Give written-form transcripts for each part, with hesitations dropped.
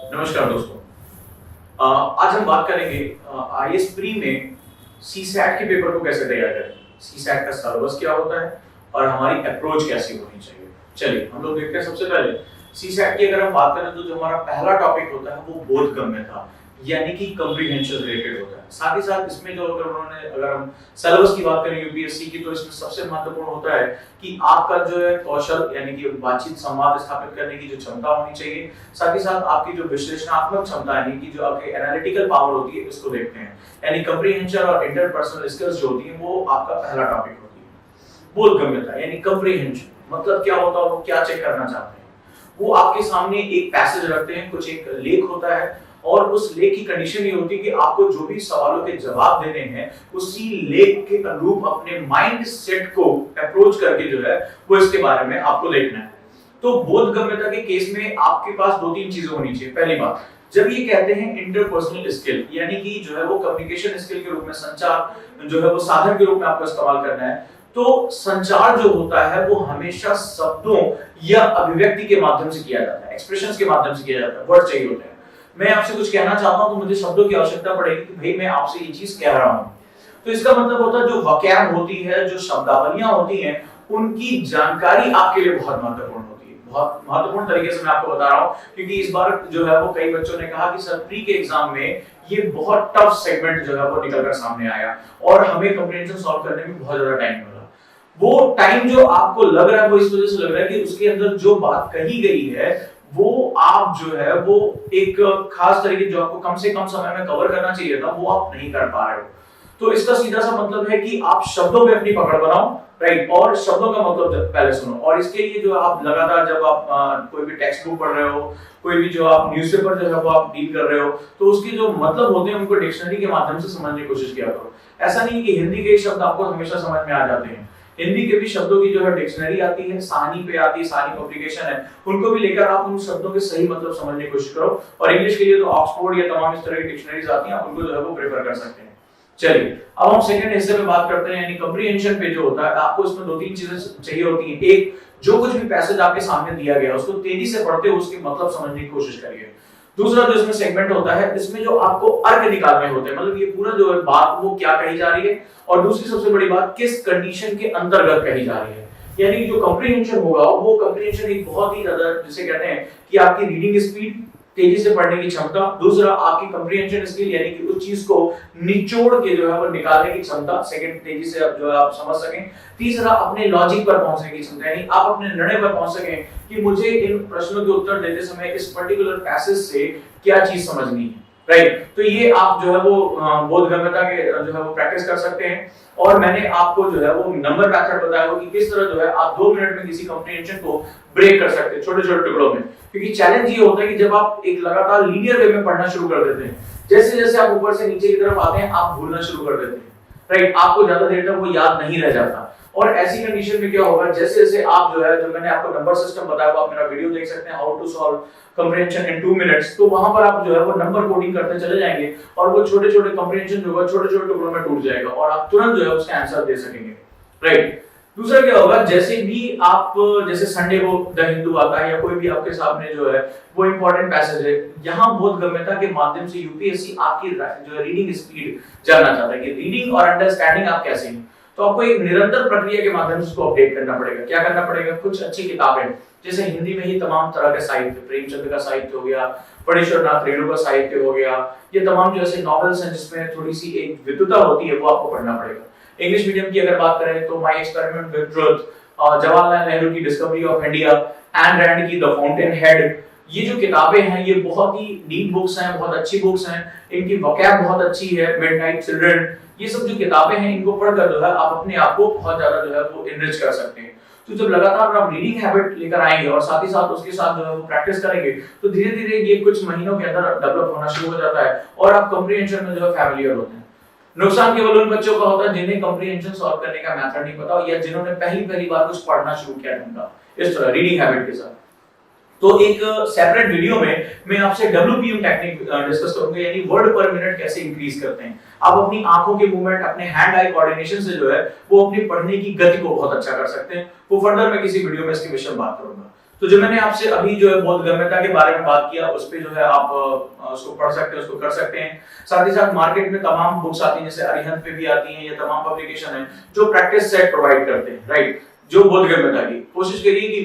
नमस्कार दोस्तों। आज हम बात करेंगे आईएएस प्री में सीसैट के पेपर को कैसे तैयार करें, सीसैट का सिलेबस क्या होता है और हमारी अप्रोच कैसी होनी चाहिए। चलिए हम लोग देखते हैं। सबसे पहले सीसैट की अगर हम बात करें तो जो हमारा पहला टॉपिक होता है वो बोधगम्य था, यानी कि कम्प्रीहेंशन रिलेटेड होता है। साथ ही साथ इसमें जो अगर हम सिलेबस की बात करें यूपीएससी की, तो इसमें सबसे महत्वपूर्ण होता है कि आपका जो है कौशल यानी कि बातचीत संवाद स्थापित करने की जो क्षमता होनी चाहिए। साथ ही साथ आपकी जो विश्लेषणात्मक क्षमता यानी कि जो आपकी एनालिटिकल पावर होती है इसको देखते हैं, यानी कम्प्रीहेंशन और इंटरपर्सनल स्किल्स जो होती है वो आपका पहला टॉपिक होती है। बोधगम्यता यानी कम्प्रीहेंशन मतलब क्या होता है, वो क्या चेक करना चाहते हैं। वो आपके सामने एक पैसेज रखते हैं, कुछ एक लेख होता है और उस लेख की कंडीशन ये होती है कि आपको जो भी सवालों के जवाब देने हैं उसी लेख के अनुरूप अपने माइंड सेट को अप्रोच करके जो है वो इसके बारे में आपको देखना है। तो बोधगम्यता के केस में आपके पास दो तीन चीजें होनी चाहिए। पहली बात, जब ये कहते हैं इंटरपर्सनल स्किल यानी कि जो है वो कम्युनिकेशन स्किल के रूप में, संचार जो है वो साधन के रूप में आपको इस्तेमाल करना है, तो संचार जो होता है वो हमेशा शब्दों या अभिव्यक्ति के माध्यम से किया जाता है, एक्सप्रेशंस के माध्यम से किया जाता है। वर्ड चाहिए होते हैं। मैं आपसे कुछ कहना चाहता हूं तो मुझे शब्दों की आवश्यकता पड़ेगी कि भाई मैं आपसे ये चीज कह रहा हूं। तो इसका मतलब होता है जो वोकैब होती है, जो शब्दावलियां होती हैं, उनकी जानकारी आपके लिए बहुत महत्वपूर्ण होती है। बहुत महत्वपूर्ण तरीके से मैं आपको बता रहा हूं क्योंकि इस बार जो है वो कई बच्चों ने कहा कि सर प्री के एग्जाम में ये बहुत टफ सेगमेंट जो है वो निकलकर सामने आया और हमें कम्प्रीहेंशन सॉल्व करने में बहुत ज्यादा टाइम लगा। वो टाइम जो आपको लग रहा है वो इस वजह से लग रहा है कि उसके अंदर जो बात कही गई है वो आप जो है वो एक खास तरीके जो आपको कम से कम समय में कवर करना चाहिए था वो आप नहीं कर पा रहे हो। तो इसका सीधा सा मतलब है कि आप शब्दों पे अपनी पकड़ बनाओ, राइट, और शब्दों का मतलब पहले सुनो। और इसके लिए जो आप लगातार जब आप कोई भी टेक्स्ट बुक पढ़ रहे हो, कोई भी जो आप न्यूज़पेपर जो है वो आप डील कर रहे हो, तो उसके जो मतलब होते हैं उनको डिक्शनरी के माध्यम से समझने की कोशिश किया करो। ऐसा नहीं कि हिंदी के शब्द आपको हमेशा समझ में आ जाते हैं। हिंदी के भी शब्दों की जो है डिक्शनरी आती है, साहनी पे आती है, साहनी पब्लिकेशन है, उनको भी लेकर आप उन शब्दों के सही मतलब समझने की कोशिश करो। और इंग्लिश के लिए तो ऑक्सफोर्ड या तमाम इस तरह की डिक्शनरीज आती हैं, आप उनको जो है वो प्रेफर कर सकते हैं। चलिए अब हम सेकंड हिस्से में बात करते हैं, यानी कम्प्रीहेंशन पे जो होता है आपको इसमें दो तीन चीजें चाहिए होती हैं। एक, जो कुछ भी पैसेज आपके सामने दिया गया उसको तेजी से पढ़ते हुए उसके मतलब समझने की कोशिश करिए। दूसरा जो इसमें सेगमेंट होता है इसमें जो आपको अर्थ निकालने होते हैं, मतलब ये पूरा जो है बात वो क्या कही जा रही है और दूसरी सबसे बड़ी बात किस कंडीशन के अंतर्गत कही जा रही है। यानी जो कम्प्रीहेंशन होगा वो कम्प्रीहेंशन एक बहुत ही ज्यादा जिसे कहते हैं कि आपकी रीडिंग स्पीड, तेजी से पढ़ने की क्षमता, दूसरा आपकी कम्प्रीहेंशन स्किल यानी कि उस चीज को निचोड़ के जो है वो निकालने की क्षमता, सेकंड तेजी से जो है आप समझ सकें, तीसरा अपने लॉजिक पर पहुंचने की क्षमता यानी आप अपने निर्णय पर पहुंच सकें कि मुझे इन प्रश्नों के उत्तर देते समय इस पर्टिकुलर पैसेज से क्या चीज समझनी है, राइट। तो ये आप जो है वो बोधगम्यता के जो है वो प्रैक्टिस कर सकते हैं। और मैंने आपको जो है वो नंबर मेथड बताया हो कि किस तरह जो है आप 2 मिनट में किसी कम्प्रीहेंशन को ब्रेक कर सकते हैं छोटे छोटे टुकड़ों में। क्योंकि चैलेंज ये होता है कि जब आप एक लगातार लीनियर वे में पढ़ना शुरू कर देते हैं, जैसे जैसे आप ऊपर से नीचे की तरफ आते हैं आप भूलना शुरू कर देते हैं, राइट। आपको ज्यादा देर तक वो याद नहीं रह जाता। और ऐसी कंडीशन में क्या होगा, जैसे जैसे आप जो है, जो मैंने आपको नंबर सिस्टम बताया वो आप मेरा वीडियो देख सकते हैं, how to solve comprehension in 2 minutes, तो वहां पर आप जो है वो नंबर कोडिंग करते चले जाएंगे और वो छोटे छोटे कम्प्रीहेंशन जो होगा छोटे छोटे टुकड़ों में टूट जाएगा और आप तुरंत जो है उसका आंसर दे सकेंगे, राइट। दूसरा क्या होगा, जैसे भी आप जैसे संडे को द हिंदू आता है या कोई भी आपके सामने जो है वो इंपॉर्टेंट पैसेज है, यहाँ बोधगम्यता के माध्यम से यूपीएससी आपकी जो है रीडिंग स्पीड जानना चाहता है कि रीडिंग और अंडरस्टैंडिंग आप कैसे हैं। तो आपको एक निरंतर प्रक्रिया के माध्यम से उसको अपडेट करना पड़ेगा। क्या करना पड़ेगा, कुछ अच्छी किताबें, जैसे हिंदी में ही तमाम तरह के साहित्य, प्रेमचंद का साहित्य हो गया, फणीश्वर नाथ रेणु का साहित्य हो गया, ये तमाम जो ऐसे नॉवेल्स हैं जिसमें थोड़ी सी एक विद्वता होती है वो आपको पढ़ना पड़ेगा। इंग्लिश मीडियम की अगर बात करें तो my experiment with truth, Jawaharlal Nehru की discovery of India, Ayn Rand की द फाउंटेन हेड, ये जो किताबें हैं ये बहुत ही डीप बुक्स हैं, बहुत अच्छी बुक्स हैं, इनकी वोकैब बहुत अच्छी है। मिडनाइट चिल्ड्रन, ये सब जो किताबें हैं इनको पढ़कर जो है आप अपने आप को बहुत ज्यादा जो है वो एनरिच कर सकते हैं। तो जब लगातार आप रीडिंग हैबिट लेकर आएंगे और साथ ही साथ उसके साथ जो है वो प्रैक्टिस करेंगे तो धीरे धीरे ये कुछ महीनों के अंदर डेवलप होना शुरू हो जाता है और आप कम्प्रीहेंशन में जो है फैमिलियर होते हैं। नुकसान केवल उन बच्चों का होता है जिन्हें कम्प्रीहेंशन सॉल्व करने का मेथड नहीं पता या जिन्होंने पहली बार कुछ पढ़ना शुरू किया ढंग इस तरह रीडिंग हैबिट के साथ। तो एक सेपरेट वीडियो में मैं आपसे WPM टेक्निक डिस्कस करूंगा, यानी वर्ड पर मिनट कैसे इंक्रीज करते हैं। आप अपनी आंखों के मूवमेंट, अपने हैंड आई कोऑर्डिनेशन से जो है वो अपनी पढ़ने की गति को बहुत अच्छा कर सकते हैं। वो फर्दर मैं किसी वीडियो में इसके विषय में बात करूंगा। तो जो मैंने आपसे अभी जो है बोधगम्यता के बारे में बात किया, उस पे जो है आप उसको पढ़ सकते हैं, उसको कर सकते हैं। साथ ही साथ मार्केट में तमाम बुक्स आती हैं, जैसे अरिहंत पे भी आती हैं, ये तमाम पब्लिकेशन है जो प्रैक्टिस सेट प्रोवाइड करते हैं, राइट। जो बोधगम्यता की कोशिश करिए कि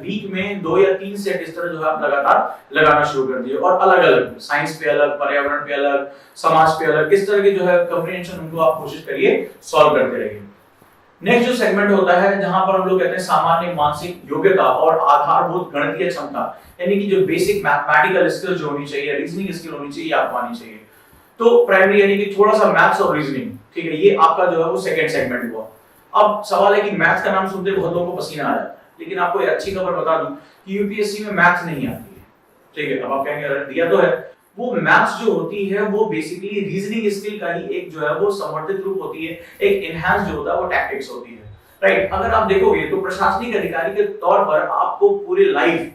वीक में 2 या 3 सेट इस तरह जो है आप लगातार लगाना शुरू कर दीजिए, और अलग अलग साइंस पे अलग, पर्यावरण पे अलग, समाज पे अलग, इस तरह के जो है कंप्रीहेंशन उनको आप कोशिश करिए सॉल्व करते रहिए। नेक्स्ट जो सेगमेंट होता है जहां पर हम लोग कहते हैं सामान्य मानसिक योग्यता और आधारभूत गणितीय क्षमता, यानी कि जो बेसिक मैथमेटिकल स्किल जो होनी चाहिए, रीजनिंग स्किल होनी चाहिए, आपको आनी चाहिए। तो प्राइमरी यानी कि थोड़ा सा मैथ्स और रीजनिंग, ठीक है, ये आपका जो है वो सेकंड सेगमेंट हुआ। अब सवाल है कि मैथ्स का नाम सुनते बहुत लोगों को पसीना आ जाता है, लेकिन आपको एक अच्छी खबर बता दूं कि यूपीएससी में मैथ्स नहीं आती है, ठीक है। अब आप कहेंगे अरे दिया तो है, वो मैथ्स जो होती है वो बेसिकली रीजनिंग स्किल का ही एक जो है वो संवर्धित रूप होती है, एक एनहांस जो होता है वो टैक्टिक्स होती है, राइट। अगर आप देखोगे तो प्रशासनिक अधिकारी के तौर पर आपको पूरे लाइफ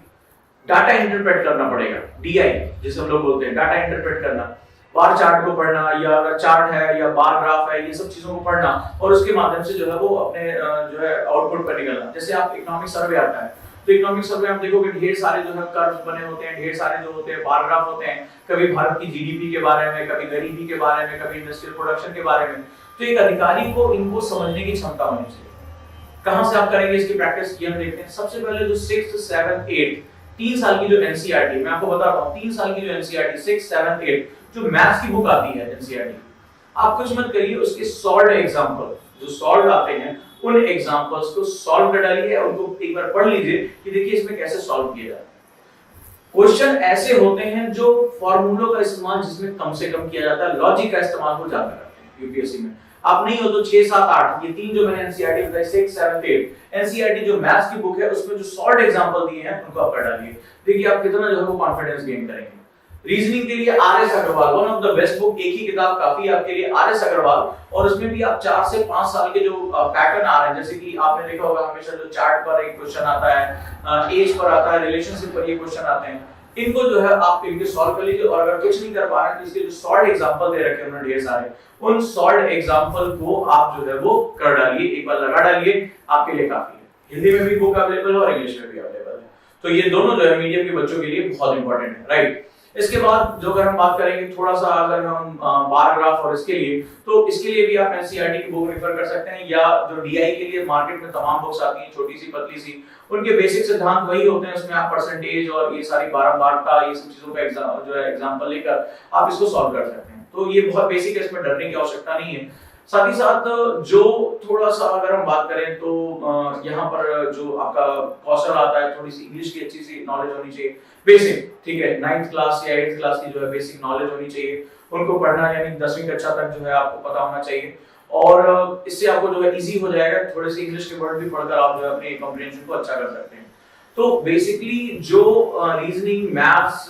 डाटा इंटरप्रेट करना पड़ेगा, डीआई जिसे हम लोग बोलते हैं, डाटा इंटरप्रेट करना, बार चार्ट को पढ़ना, या चार्ट है या बार ग्राफ है, ये सब चीजों को पढ़ना, और उसके माध्यम से जो है वो अपने जो है आउटपुट पर निकलना। जैसे आप इकोनॉमिक सर्वे आता है, तो इकोनॉमिक सर्वे आप देखोगे ढेर सारे जो है कर्व्स बने होते हैं, ढेर सारे जो होते हैं बार ग्राफ होते हैं, कभी भारत की जीडीपी के बारे में, कभी गरीबी के बारे में, कभी इंडस्ट्रियल प्रोडक्शन के बारे में। तो एक अधिकारी को इनको समझने की क्षमता होनी चाहिए। कहां से आप करेंगे इसकी प्रैक्टिस, की हम देखते हैं। सबसे पहले जो 6th 7th 8 3 साल की जो एनसीईआरटी, मैं आपको बताता हूं 3 साल की जो एनसीईआरटी 6th 7th 8 जो मैथ्स की बुक आती है एनसीईआरटी, आप कुछ मत करिए, उसके सॉल्व्ड एग्जांपल जो सॉल्व आते हैं उन एग्जांपल्स को सॉल्व कर डालिए, उनको एक बार पढ़ लीजिए कि देखिए इसमें कैसे सॉल्व किया जाता है। क्वेश्चन ऐसे होते हैं जो फार्मूलों का इस्तेमाल जिसमें कम से कम किया जाता है, लॉजिक का इस्तेमाल वो ज्यादा करते हैं यूपीएससी में। आप नहीं हो तो 6 7 8 ये तीन जो मैंने एनसीईआरटी बताई 6 7 8 एनसीईआरटी जो मैथ्स की बुक है उसमें जो सॉल्व एग्जांपल दिए हैं उनको आप कर डालिए, देखिए आप कितना जो है वो कॉन्फिडेंस गेन करेंगे। रीजनिंग के लिए RS Agarwal, one of the best book, एक ही किताब काफी है आपके लिए, आरएस अग्रवाल, और उसमें भी आप 4 से 5 साल के जो पैटर्न आ रहे हैं, जैसे कि आपने देखा होगा हमेशा जो चार्ट पर एक क्वेश्चन आता है, एज पर आता है, रिलेशनशिप पर ये क्वेश्चन आते हैं, इनको जो है आप इनके सॉल्व कर लीजिए। और अगर कुछ नहीं कर पा रहे हैं तो इसके जो सॉल्व एग्जांपल दे रखे हैं उन्होंने ढेर सारे, उन सॉल्व एग्जांपल को आप जो है वो कर डालिए, एक बार लगा डालिए, आपके लिए काफी है। हिंदी में भी बुक अवेलेबल है और इंग्लिश में भी अवेलेबल है, तो ये दोनों जो है मीडियम के बच्चों के लिए बहुत इंपॉर्टेंट है, राइट। इसके बाद जो अगर हम बात करेंगे थोड़ा सा, अगर हम बार ग्राफ और इसके लिए, तो इसके लिए भी आप एनसीईआरटी की बुक रेफर कर सकते हैं, या जो डीआई के लिए मार्केट में तमाम बुक्स आती हैं छोटी सी पतली सी, उनके बेसिक सिद्धांत वही होते हैं, उसमें आप परसेंटेज और ये सारी बारंबारता ये सब चीजों का जो है एग्जांपल लेकर आप इसको सॉल्व कर सकते हैं। तो ये बहुत बेसिक है, इसमें डरने की आवश्यकता नहीं है। साथ ही साथ जो थोड़ा सा अगर हम बात करें तो यहाँ पर जो आपका कौशल आता है, थोड़ी सी इंग्लिश की अच्छी सी नॉलेज होनी चाहिए, बेसिक, ठीक है, 9th क्लास या 8th क्लास की जो है बेसिक नॉलेज होनी चाहिए, उनको पढ़ना, यानी 10वीं कक्षा तक जो है आपको पता होना चाहिए, और इससे आपको जो है इजी हो जाएगा, थोड़े से इंग्लिश के वर्ड भी पढ़कर आप जो है अपने कॉम्प्रिहेंशन को अच्छा कर सकते हैं। तो बेसिकली जो रीजनिंग, मैथ्स,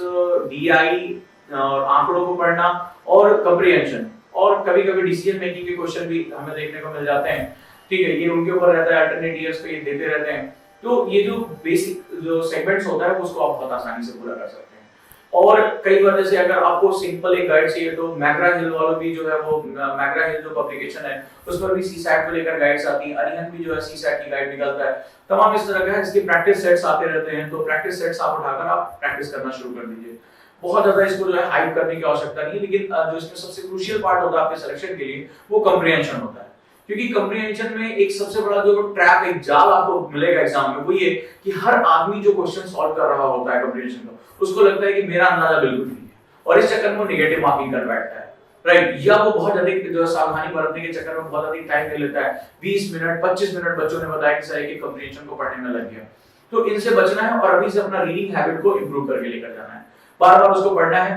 डीआई और आंकड़ों को पढ़ना और कॉम्प्रिहेंशन, और कभी-कभी डिसीजन मेकिंग के क्वेश्चन भी हमें देखने को मिल जाते हैं, ठीक है, ये उनके ऊपर रहता है, अल्टरनेट ईयर्स पे ये देते रहते हैं। तो ये जो बेसिक जो सेगमेंट्स होता है उसको आप बहुत आसानी से पूरा कर सकते हैं। और कई बार जैसे अगर आपको सिंपल एक गाइड चाहिए तो मैग्रा हिल वालों भी जो है वो, मैग्रा हिल जो पब्लिकेशन है उस पर भी सीसैट को लेकर गाइड्स आती हैं, अरिहंत भी जो है सीसैट की गाइड निकलता है, तमाम इस तरह का है, इसके प्रैक्टिस सेट्स आते रहते हैं, तो प्रैक्टिस सेट्स आप उठाकर आप प्रैक्टिस करना शुरू कर दीजिए। बहुत ज्यादा इसको जो है हाइप करने की आवश्यकता नहीं है, लेकिन जो इसमें सबसे क्रूशियल पार्ट होता है आपके सिलेक्शन के लिए वो कॉम्प्रिहेंशन होता है, क्योंकि कॉम्प्रिहेंशन में एक सबसे बड़ा जो ट्रैप, एक जाल आपको मिलेगा एग्जाम में, वो ये कि हर आदमी जो क्वेश्चन सॉल्व कर रहा होता है कॉम्प्रिहेंशन का, उसको लगता है कि मेरा अंदाजा बिल्कुल नहीं है, और इस चक्कर में नेगेटिव मार्किंग कर बैठता है, राइट। या वो बहुत अधिक जो सावधानी बरतने के चक्कर में बहुत अधिक टाइम ले लेता है, 20 मिनट 25 मिनट बच्चों ने बताया कि सर कि कॉम्प्रिहेंशन को पढ़ने में लग गया। तो इनसे बचना है और अभी से अपना रीडिंग हैबिट को इंप्रूव करके लेकर जाना है, बार बार उसको पढ़ना है।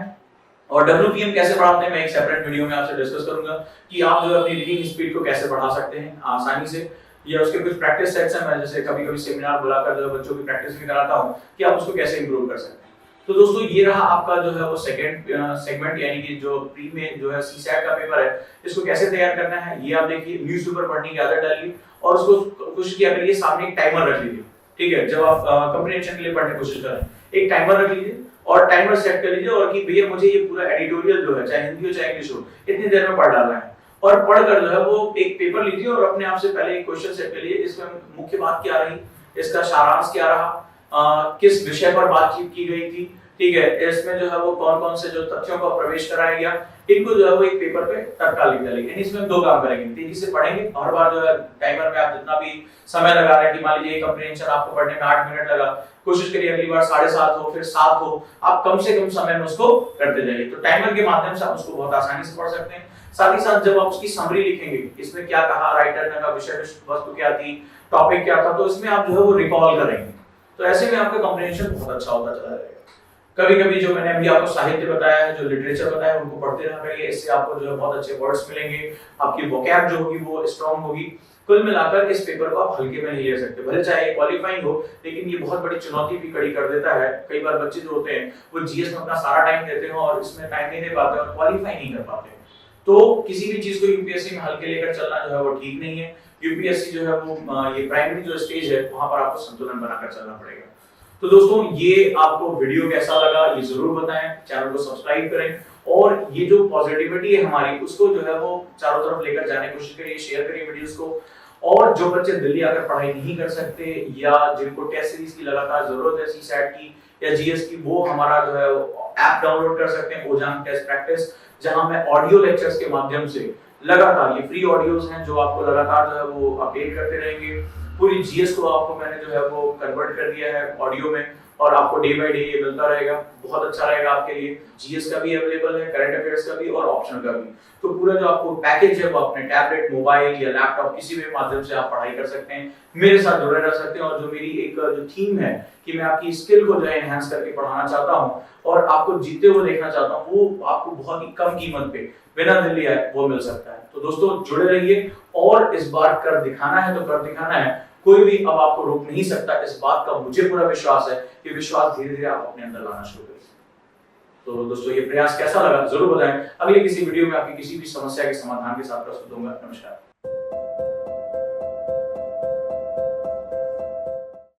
और WPM कैसे बढ़ाते हैं मैं एक सेपरेट वीडियो में आपसे डिस्कस करूंगा कि आप जो अपनी रीडिंग स्पीड को कैसे बढ़ा सकते हैं आसानी से, या उसके कुछ प्रैक्टिस सेट्स हैं, मैं जैसे कभी-कभी सेमिनार बुलाकर जो बच्चों की प्रैक्टिस भी कराता हूं कि आप उसको कैसे इंप्रूव कर सकते हैं। तो दोस्तों ये रहा आपका जो है वो सेकंड सेगमेंट, यानी कि जो प्री में जो है सीसैट का पेपर है, इसको कैसे तैयार करना है ये आप देखिए। न्यूज़पेपर पढ़ने की आदत डालिए और उसको कोशिश किया करिए सामने एक टाइमर रख लीजिए, ठीक है, जब आप कॉम्प्रिहेंशन के लिए पढ़ने की कोशिश करें एक टाइमर रख लीजिए और टाइमर सेट कर लीजिए, और कि भैया मुझे ये पूरा एडिटोरियल जो है चाहे हिंदी हो चाहे इंग्लिश हो इतनी देर में पढ़ डालना है, और पढ़कर जो है वो एक पेपर लीजिए और अपने आप से पहले एक क्वेश्चन सेट कर लीजिए, इसमें मुख्य बात क्या रही, इसका सारांश क्या रहा, किस विषय पर बातचीत की गई थी, ठीक है, इसमें जो है वो कौन कौन से जो तथ्यों का प्रवेश कराया गया, इनको जो है वो एक पेपर पे तत्काल लिख डालेंगे। इसमें हम 2 काम करेंगे, तेजी से पढ़ेंगे, हर बार जो है टाइमर में आप जितना भी समय लगा रहे हैं कि मान लीजिए कंप्रीहेंशन आपको पढ़ने में 8 मिनट लगा, कोशिश करिए अगली बार 7.5 हो, फिर 7 हो, आप कम से कम समय में उसको करते जाइए। तो टाइमर के माध्यम से आप उसको बहुत आसानी से पढ़ सकते हैं। साथ ही साथ जब आप उसकी समरी लिखेंगे, इसमें क्या कहा राइटर ने, का विषय वस्तु क्या थी, टॉपिक क्या था, तो इसमें आप जो है वो रिकॉल करेंगे, तो ऐसे में आपका कंप्रीहेंशन बहुत अच्छा होता चला जाएगा। कभी-कभी जो मैंने अभी आपको साहित्य बताया है, जो लिटरेचर बताया है, उनको पढ़ते रहना करिए, इससे आपको जो है बहुत अच्छे वर्ड्स मिलेंगे, आपकी वोकैब जो होगी वो स्ट्रांग होगी। कुल मिलाकर इस पेपर को आप हल्के में नहीं ले सकते, भले चाहे क्वालिफाइंग हो, लेकिन ये बहुत बड़ी चुनौती भी खड़ी कर देता है। कई बार बच्चे जो होते हैं वो जीएस में अपना सारा टाइम देते हैं और इसमें टाइम नहीं दे पाते और क्वालिफाई नहीं कर पाते। तो किसी भी चीज को यूपीएससी में हल्के लेकर चलना जो है वो ठीक नहीं है। यूपीएससी जो है वो ये प्राइमरी जो स्टेज है वहां पर आपको संतुलन बनाकर चलना पड़ेगा। तो दोस्तों, ये आपको वीडियो कैसा लगा ये जरूर बताएं, चैनल को सब्सक्राइब करें और ये जो पॉजिटिविटी है हमारी उसको जो है वो चारों तरफ लेकर जाने की कोशिश करिए, शेयर करिए वीडियोस को। और जो बच्चे दिल्ली आकर पढ़ाई नहीं कर सकते या जिनको टेस्ट सीरीज की लगातार जरूरत है, सीसैट की या जीएस की, वो हमारा जो है ऐप डाउनलोड कर सकते हैं, ओजांग टेस्ट प्रैक्टिस, जहां मैं ऑडियो लेक्चर्स के माध्यम से लगातार, ये फ्री ऑडियोज हैं जो आपको लगातार जो है वो अपडेट करते रहेंगे। पूरी जीएस को आपको मैंने जो है वो कन्वर्ट कर दिया है ऑडियो में और आपको डे बाय डे ये मिलता रहेगा, बहुत अच्छा रहेगा आपके लिए। जीएस का भी अवेलेबल है, करंट अफेयर्स का भी और ऑप्शनल का भी। तो पूरा जो आपको पैकेज है वो अपने टैबलेट, मोबाइल या लैपटॉप किसी भी माध्यम से आप पढ़ाई कर सकते हैं, मेरे साथ जुड़े रह सकते हैं। और जो मेरी एक जो थीम है कि मैं आपकी स्किल को जो है एनहांस करके पढ़ाना चाहता हूँ और आपको जीते हुए देखना चाहता हूँ, वो आपको बहुत ही कम कीमत पे बिना दिल्ली आए वो मिल सकता है। तो दोस्तों जुड़े रहिए और इस बार कर दिखाना है तो कर दिखाना है, कोई भी अब आपको रोक नहीं सकता। इस बात का मुझे पूरा विश्वास है कि विश्वास धीरे धीरे आप अपने अंदर लाना शुरू करें। तो दोस्तों, ये प्रयास कैसा लगा जरूर बताएं। अगले किसी वीडियो में आपकी किसी भी समस्या के समाधान के साथ प्रस्तुत होऊंगा। नमस्कार।